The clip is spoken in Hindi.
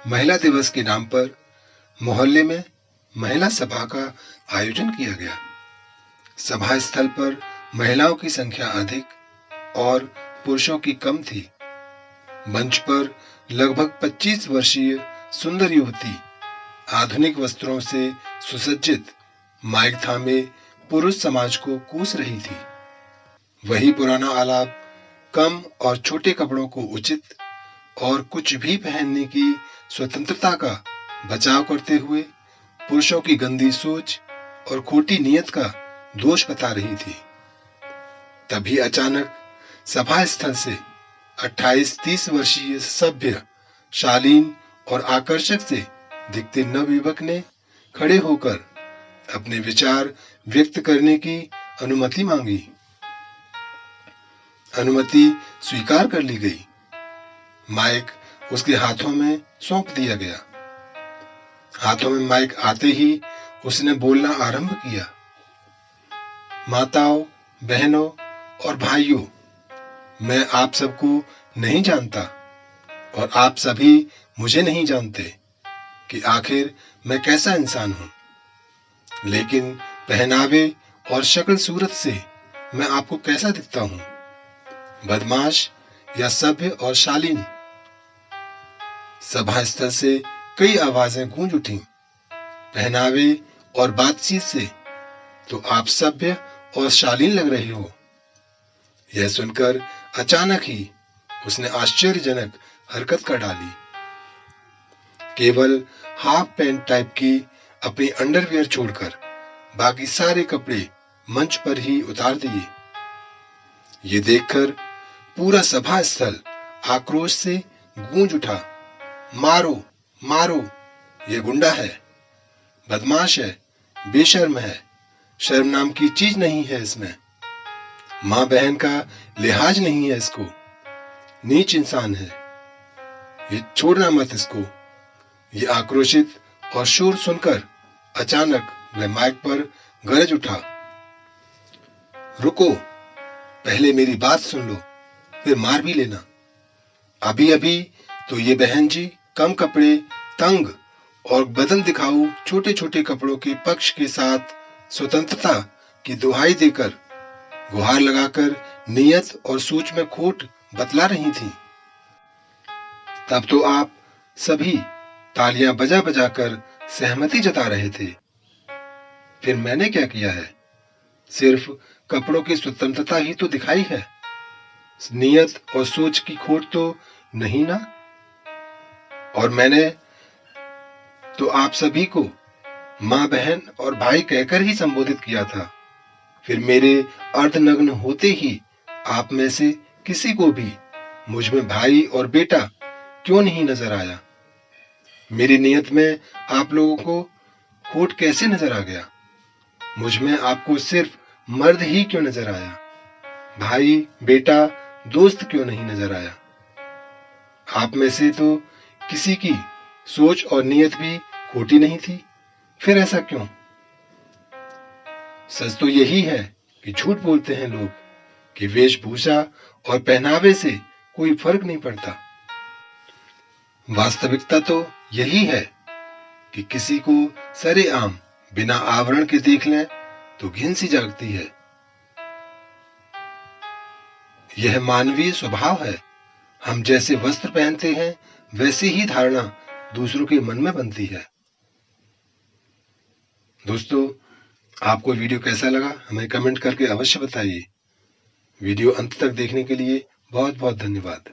महिला दिवस के नाम पर मोहल्ले में महिला सभा का आयोजन किया गया। सभा स्थल पर महिलाओं की संख्या अधिक और पुरुषों की कम थी। मंच पर लगभग 25 वर्षीय सुंदर युवती आधुनिक वस्त्रों से सुसज्जित माइक थामे पुरुष समाज को कूस रही थी। वही पुराना आलाप कम और छोटे कपड़ों को उचित और कुछ भी पहनने की स्वतंत्रता का बचाव करते हुए पुरुषों की गंदी सोच और खोटी नीयत का दोष बता रही थी। तभी अचानक सभा स्थल से 28-30 वर्षीय सभ्य, शालीन और आकर्षक से दिखते नवयुवक ने खड़े होकर अपने विचार व्यक्त करने की अनुमति मांगी। अनुमति स्वीकार कर ली गई। माइक उसके हाथों में सौंप दिया गया। हाथों में माइक आते ही उसने बोलना आरंभ किया। माताओं, बहनों और भाइयों, मैं आप सबको नहीं जानता और आप सभी मुझे नहीं जानते कि आखिर मैं कैसा इंसान हूं, लेकिन पहनावे और शक्ल सूरत से मैं आपको कैसा दिखता हूं, बदमाश या सभ्य और शालीन। सभा स्थल से कई आवाजें गूंज उठी। पहनावे और बातचीत से तो आप सभ्य और शालीन लग रहे हो। यह सुनकर अचानक ही उसने आश्चर्यजनक हरकत कर डाली। केवल हाफ पैंट टाइप की अपनी अंडरवियर छोड़कर बाकी सारे कपड़े मंच पर ही उतार दिए। ये देखकर पूरा सभा स्थल आक्रोश से गूंज उठा। मारो, मारो, ये गुंडा है, बदमाश है, बेशर्म है, शर्म नाम की चीज नहीं है इसमें, माँ बहन का लिहाज नहीं है इसको, नीच इंसान है, ये छोड़ना मत इसको। ये आक्रोशित और शोर सुनकर अचानक वह माइक पर गरज उठा। रुको, पहले मेरी बात सुन लो, फिर मार भी लेना। अभी अभी तो ये बहन जी कम कपड़े, तंग और बदन दिखाऊ छोटे छोटे कपड़ों के पक्ष के साथ स्वतंत्रता की दुहाई देकर, गुहार लगाकर नियत और सोच में खोट बतला रही थी। तब तो आप सभी तालियां बजा बजा कर सहमति जता रहे थे। फिर मैंने क्या किया है? सिर्फ कपड़ों की स्वतंत्रता ही तो दिखाई है, नियत और सोच की खोट तो नहीं ना। और मैंने तो आप सभी को माँ, बहन और भाई कहकर ही संबोधित किया था। फिर मेरे अर्धनग्न होते ही आप में से किसी को भी मुझ में भाई और बेटा क्यों नहीं नजर आया? मेरी नियत में आप लोगों को खोट कैसे नजर आ गया? मुझ में आपको सिर्फ मर्द ही क्यों नजर आया? भाई, बेटा, दोस्त क्यों नहीं नजर आया? आप में से तो किसी की सोच और नियत भी खोटी नहीं थी, फिर ऐसा क्यों? सच तो यही है कि झूठ बोलते हैं लोग कि वेशभूषा और पहनावे से कोई फर्क नहीं पड़ता। वास्तविकता तो यही है कि किसी को सरेआम बिना आवरण के देख लें तो घिन सी जागती है। यह मानवीय स्वभाव है। हम जैसे वस्त्र पहनते हैं वैसी ही धारणा दूसरों के मन में बनती है। दोस्तों, आपको वीडियो कैसा लगा हमें कमेंट करके अवश्य बताइए। वीडियो अंत तक देखने के लिए बहुत बहुत धन्यवाद।